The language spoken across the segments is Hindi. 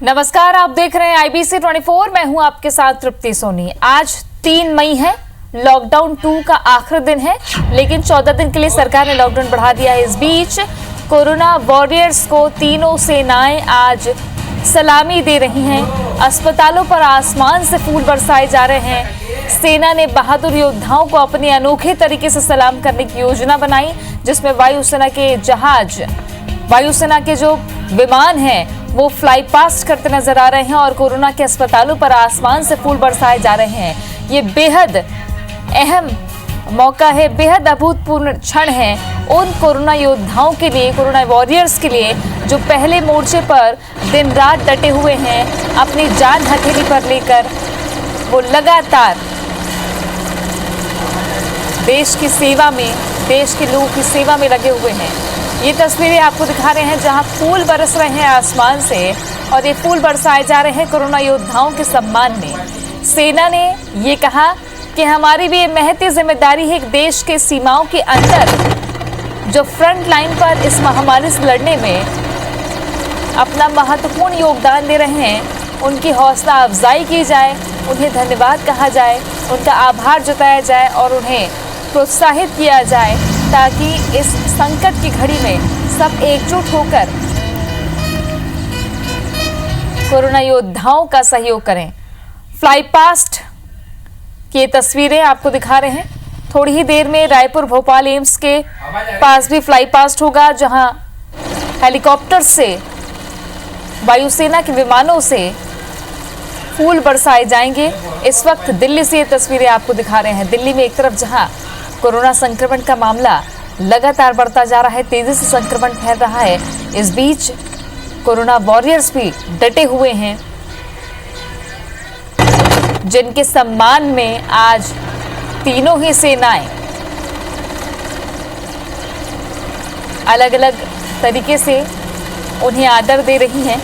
नमस्कार, आप देख रहे हैं IBC 24। मैं हूं आपके साथ तृप्ति सोनी। आज 3 मई है, लॉकडाउन 2 का आखिरी दिन है, लेकिन 14 दिन के लिए सरकार ने लॉकडाउन बढ़ा दिया है। इस बीच कोरोना वॉरियर्स को तीनों सेनाएं आज सलामी दे रही हैं। अस्पतालों पर आसमान से फूल बरसाए जा रहे हैं। सेना ने बहादुर योद्धाओं को अपने अनोखे तरीके से सलाम करने की योजना बनाई, जिसमें वायुसेना के जहाज, वायुसेना के जो विमान हैं वो फ्लाई पास्ट करते नजर आ रहे हैं और कोरोना के अस्पतालों पर आसमान से फूल बरसाए जा रहे हैं। ये बेहद अहम मौका है, बेहद अभूतपूर्व क्षण है उन कोरोना योद्धाओं के लिए, कोरोना वॉरियर्स के लिए, जो पहले मोर्चे पर दिन रात डटे हुए हैं, अपनी जान हथेली पर लेकर वो लगातार देश की सेवा में, देश के लोगों की सेवा में लगे हुए हैं। ये तस्वीरें आपको दिखा रहे हैं जहां फूल बरस रहे हैं आसमान से, और ये फूल बरसाए जा रहे हैं कोरोना योद्धाओं के सम्मान में। सेना ने ये कहा कि हमारी भी ये महती जिम्मेदारी है, देश के सीमाओं के अंदर जो फ्रंट लाइन पर इस महामारी से लड़ने में अपना महत्वपूर्ण योगदान दे रहे हैं, उनकी हौसला अफजाई की जाए, उन्हें धन्यवाद कहा जाए, उनका आभार जताया जाए और उन्हें प्रोत्साहित किया जाए, ताकि इस संकट की घड़ी में सब एकजुट होकर कोरोना योद्धाओं का सहयोग करें। फ्लाई पास्ट की तस्वीरें आपको दिखा रहे हैं। थोड़ी ही देर में रायपुर भोपाल एम्स के पास भी फ्लाई पास्ट होगा, जहां हेलीकॉप्टर से, वायुसेना के विमानों से फूल बरसाए जाएंगे। इस वक्त दिल्ली से ये तस्वीरें आपको दिखा रहे हैं। दिल्ली में एक तरफ जहां कोरोना संक्रमण का मामला लगातार बढ़ता जा रहा है, तेजी से संक्रमण फैल रहा है, इस बीच कोरोना वॉरियर्स भी डटे हुए हैं, जिनके सम्मान में आज तीनों ही सेनाएं अलग अलग तरीके से उन्हें आदर दे रही हैं।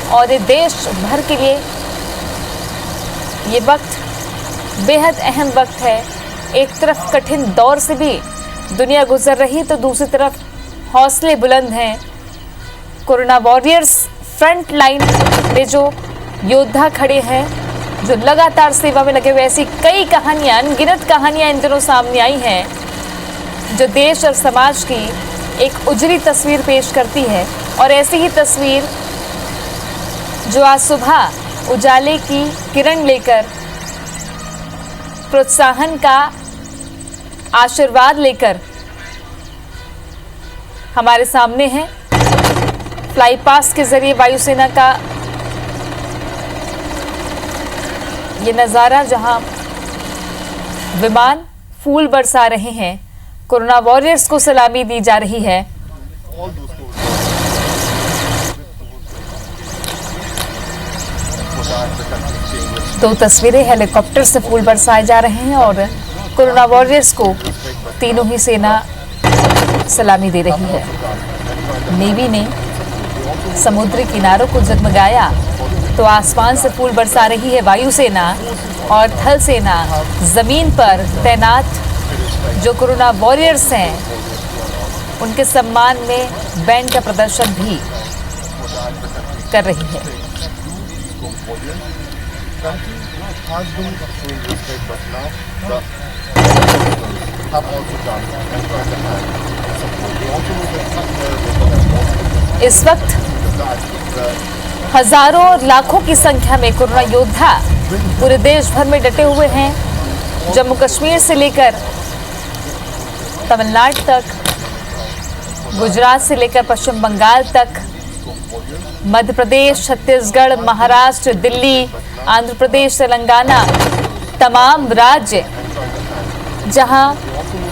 और ये देश भर के लिए ये वक्त बेहद अहम वक्त है। एक तरफ कठिन दौर से भी दुनिया गुजर रही, तो दूसरी तरफ हौसले बुलंद हैं। कोरोना वॉरियर्स फ्रंट लाइन में जो योद्धा खड़े हैं, जो लगातार सेवा में लगे हुए, ऐसी कई कहानियां, अनगिनत कहानियां इन दिनों सामने आई हैं, जो देश और समाज की एक उजली तस्वीर पेश करती है। और ऐसी ही तस्वीर जो आज सुबह उजाले की किरण लेकर, प्रोत्साहन का आशीर्वाद लेकर हमारे सामने है। फ्लाई पास्ट के जरिए वायुसेना का ये नजारा, जहां विमान फूल बरसा रहे हैं, कोरोना वॉरियर्स को सलामी दी जा रही है। दो तस्वीरें, हेलीकॉप्टर से फूल बरसाए जा रहे हैं और कोरोना वॉरियर्स को तीनों ही सेना सलामी दे रही है। नेवी ने समुद्री किनारों को जगमगाया, तो आसमान से फूल बरसा रही है वायुसेना, और थल सेना जमीन पर तैनात जो कोरोना वॉरियर्स हैं, उनके सम्मान में बैंड का प्रदर्शन भी कर रही है। इस वक्त हजारों और लाखों की संख्या में कोरोना योद्धा पूरे देश भर में डटे हुए हैं। जम्मू कश्मीर से लेकर तमिलनाडु तक, गुजरात से लेकर पश्चिम बंगाल तक, मध्य प्रदेश, छत्तीसगढ़, महाराष्ट्र, दिल्ली, आंध्र प्रदेश, तेलंगाना, तमाम राज्य जहां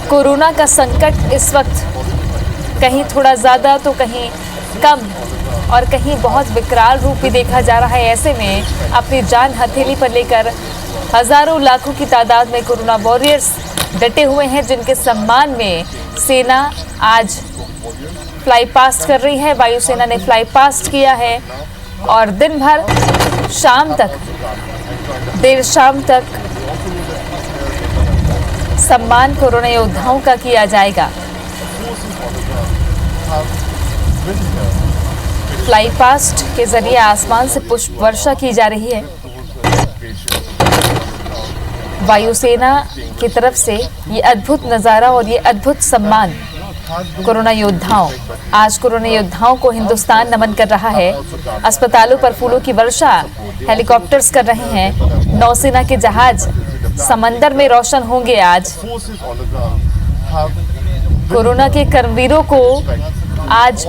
कोरोना का संकट इस वक्त कहीं थोड़ा ज़्यादा तो कहीं कम और कहीं बहुत विकराल रूप भी देखा जा रहा है। ऐसे में अपनी जान हथेली पर लेकर हजारों लाखों की तादाद में कोरोना वॉरियर्स डटे हुए हैं, जिनके सम्मान में सेना आज फ्लाई पास्ट कर रही है। वायुसेना ने फ्लाई पास्ट किया है और दिन भर शाम तक, देर शाम तक सम्मान कोरोना योद्धाओं का किया जाएगा। फ्लाई पास्ट के जरिए आसमान से पुष्प वर्षा की जा रही है। वायुसेना की तरफ से ये अद्भुत नजारा और ये अद्भुत सम्मान कोरोना योद्धाओं, आज कोरोना योद्धाओं को हिंदुस्तान नमन कर रहा है। अस्पतालों पर फूलों की वर्षा हेलीकॉप्टर्स कर रहे हैं। नौसेना के जहाज समंदर में रोशन होंगे। आज कोरोना के कर्मवीरों को आज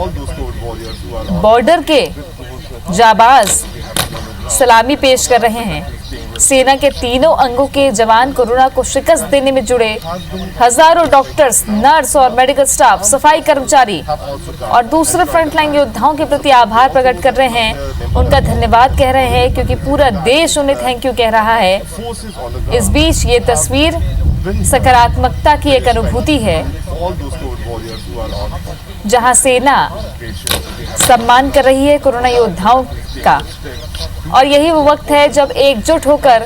बॉर्डर के जाबाज सलामी पेश कर रहे हैं। सेना के तीनों अंगों के जवान कोरोना को शिकस्त देने में जुड़े। हजारों डॉक्टर्स, नर्स और मेडिकल स्टाफ, सफाई कर्मचारी और दूसरे फ्रंटलाइन योद्धाओं के प्रति आभार प्रकट कर रहे हैं, उनका धन्यवाद कह रहे हैं, क्योंकि पूरा देश उन्हें थैंक यू कह रहा है। इस बीच ये तस्वीर सकारात्मकता की एक अनुभूति है, जहां सेना सम्मान कर रही है कोरोना योद्धाओं का। और यही वो वक्त है जब एकजुट होकर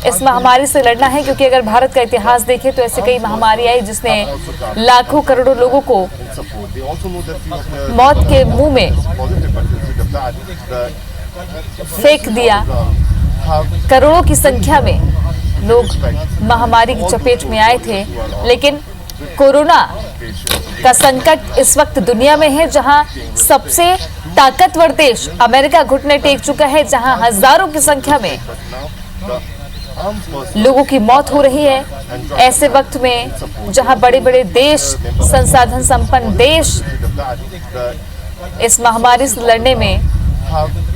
इस महामारी से लड़ना है, क्योंकि अगर भारत का इतिहास देखें तो ऐसे कई महामारी आई जिसने लाखों करोड़ों लोगों को मौत के मुंह में फेंक दिया। करोड़ों की संख्या में लोग महामारी की चपेट में आए थे, लेकिन कोरोना का संकट इस वक्त दुनिया में है, जहां सबसे ताकतवर देश अमेरिका घुटने टेक चुका है, जहां हजारों की संख्या में लोगों की मौत हो रही है। ऐसे वक्त में जहां बड़े बड़े देश, संसाधन संपन्न देश इस महामारी से लड़ने में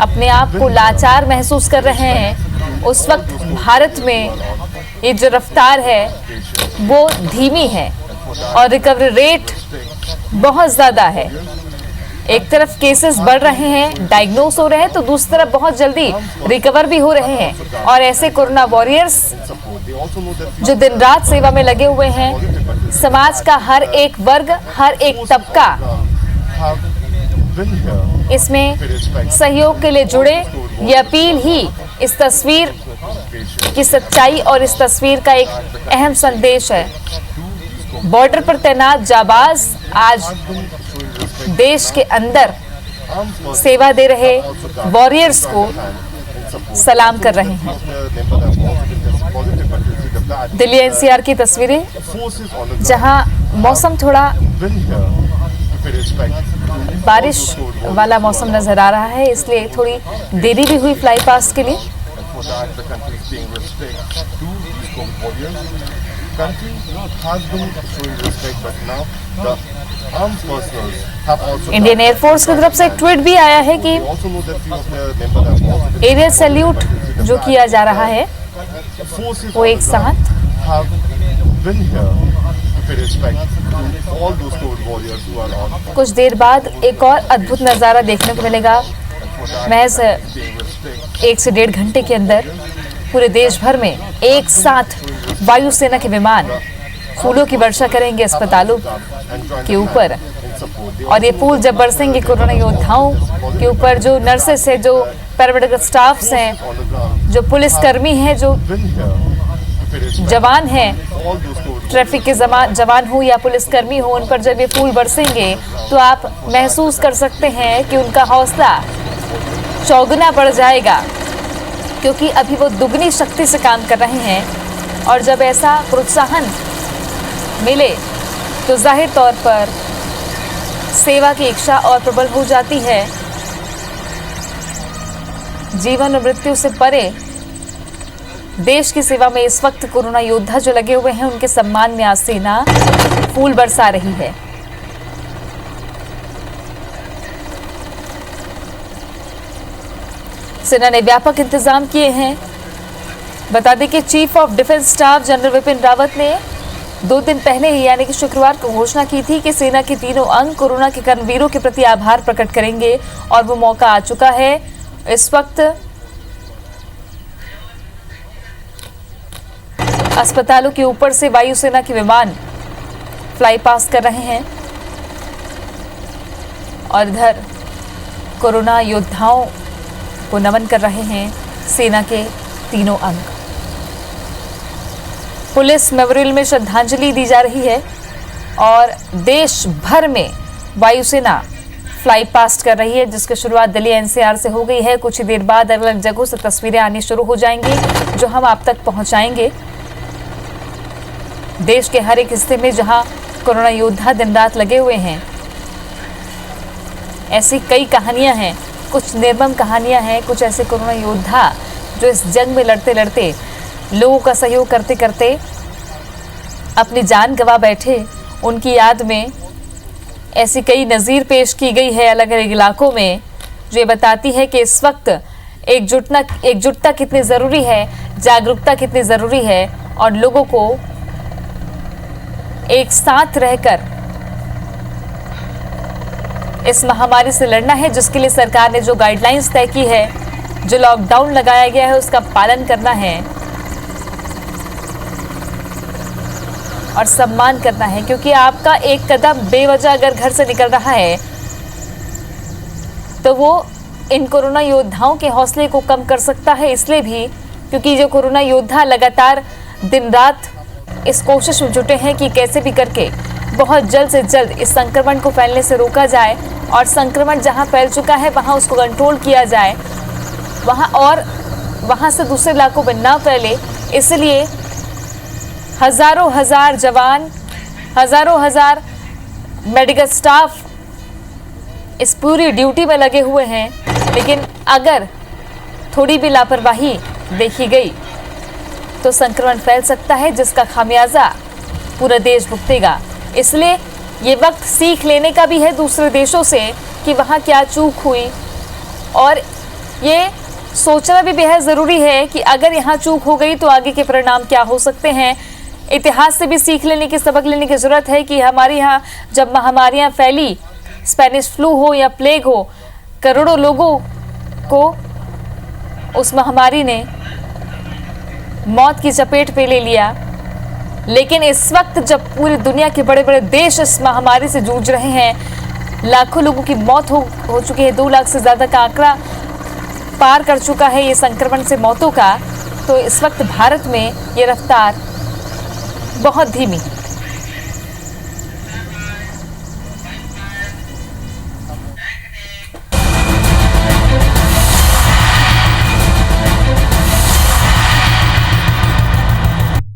अपने आप को लाचार महसूस कर रहे हैं, उस वक्त भारत में ये जो रफ्तार है वो धीमी है और रिकवरी रेट बहुत ज्यादा है। एक तरफ केसेस बढ़ रहे हैं, डायग्नोस हो रहे हैं, तो दूसरी तरफ बहुत जल्दी रिकवर भी हो रहे हैं। और ऐसे कोरोना वॉरियर्स जो दिन रात सेवा में लगे हुए हैं, समाज का हर एक वर्ग, हर एक तबका इसमें सहयोग के लिए जुड़े। ये अपील ही इस तस्वीर की सच्चाई और इस तस्वीर का एक अहम संदेश है। बॉर्डर पर तैनात जाबाज आज देश के अंदर सेवा दे रहे वॉरियर्स को सलाम कर रहे हैं। दिल्ली एनसीआर की तस्वीरें, जहां मौसम थोड़ा बारिश वाला मौसम नजर आ रहा है, इसलिए थोड़ी देरी भी हुई फ्लाई पास्ट के लिए। इंडियन एयरफोर्स की तरफ से एक ट्वीट भी आया है कि एरियल सैल्यूट जो किया जा रहा है वो एक साथ कुछ देर बाद एक और अद्भुत नज़ारा देखने को मिलेगा। महज 1 से 1.5 घंटे के अंदर पूरे देश भर में एक साथ वायुसेना के विमान फूलों की वर्षा करेंगे अस्पतालों के ऊपर। और ये फूल जब बरसेंगे कोरोना योद्धाओं के ऊपर, जो नर्सेस है, जो पैरामेडिकल स्टाफ्स हैं, जो पुलिसकर्मी हैं, जो जवान हैं, ट्रैफिक के जवान हो या पुलिसकर्मी हो, उन पर जब ये फूल बरसेंगे तो आप महसूस कर सकते हैं कि उनका हौसला चौगुना बढ़ जाएगा, क्योंकि अभी वो दुगनी शक्ति से काम कर रहे हैं। और जब ऐसा प्रोत्साहन मिले तो जाहिर तौर पर सेवा की इच्छा और प्रबल हो जाती है। जीवन और मृत्यु से परे देश की सेवा में इस वक्त कोरोना योद्धा जो लगे हुए हैं, उनके सम्मान में आज सेना फूल बरसा रही है। सेना ने व्यापक इंतजाम किए हैं। बता दें कि chief of defence staff general Vipin Rawat ने 2 दिन पहले ही यानी कि शुक्रवार को घोषणा की थी कि सेना के तीनों अंग कोरोना के कर्मवीरों के प्रति आभार प्रकट करेंगे, और वो मौका आ चुका है। इस वक्त अस्पतालों के ऊपर से वायुसेना के विमान फ्लाई पास कर रहे हैं, और इधर कोरोना योद्धाओं को नमन कर रहे हैं सेना के तीनों अंग। पुलिस मेमोरियल में श्रद्धांजलि दी जा रही है और देश भर में वायुसेना फ्लाई पास्ट कर रही है, जिसकी शुरुआत दिल्ली एनसीआर से हो गई है। कुछ ही देर बाद अलग अलग जगहों से तस्वीरें आनी शुरू हो जाएंगी, जो हम आप तक पहुंचाएंगे। देश के हर एक हिस्से में जहां कोरोना योद्धा दिन रात लगे हुए हैं, ऐसी कई कहानियां हैं, कुछ निर्मम कहानियां हैं, कुछ ऐसे कोरोना योद्धा जो इस जंग में लड़ते लड़ते, लोगों का सहयोग करते करते अपनी जान गंवा बैठे। उनकी याद में ऐसी कई नज़ीर पेश की गई है अलग अलग इलाकों में, जो ये बताती है कि इस वक्त एकजुटता कितनी ज़रूरी है, जागरूकता कितनी ज़रूरी है, और लोगों को एक साथ रहकर इस महामारी से लड़ना है, जिसके लिए सरकार ने जो गाइडलाइंस तय की है, जो लॉकडाउन लगाया गया है, उसका पालन करना है और सम्मान करना है। क्योंकि आपका एक कदम बेवजह अगर घर से निकल रहा है तो वो इन कोरोना योद्धाओं के हौसले को कम कर सकता है। इसलिए भी क्योंकि जो कोरोना योद्धा लगातार दिन रात इस कोशिश में जुटे हैं कि कैसे भी करके बहुत जल्द से जल्द इस संक्रमण को फैलने से रोका जाए, और संक्रमण जहां फैल चुका है वहां उसको कंट्रोल किया जाए, वहां से दूसरे इलाकों में ना फैले। इसलिए हजारों हजार जवान, हजारों हजार मेडिकल स्टाफ इस पूरी ड्यूटी में लगे हुए हैं। लेकिन अगर थोड़ी भी लापरवाही देखी गई तो संक्रमण फैल सकता है, जिसका खामियाजा पूरा देश भुगतेगा। इसलिए ये वक्त सीख लेने का भी है दूसरे देशों से कि वहाँ क्या चूक हुई, और ये सोचना भी बेहद ज़रूरी है कि अगर यहाँ चूक हो गई तो आगे के परिणाम क्या हो सकते हैं। इतिहास से भी सीख लेने की, सबक लेने की ज़रूरत है कि हमारे यहाँ जब महामारियाँ फैली, स्पेनिश फ्लू हो या प्लेग हो, करोड़ों लोगों को उस महामारी ने मौत की चपेट पे ले लिया। लेकिन इस वक्त जब पूरी दुनिया के बड़े बड़े देश इस महामारी से जूझ रहे हैं, लाखों लोगों की मौत हो चुकी है, 2 लाख से ज़्यादा का आंकड़ा पार कर चुका है ये संक्रमण से मौतों का, तो इस वक्त भारत में ये रफ्तार बहुत धीमी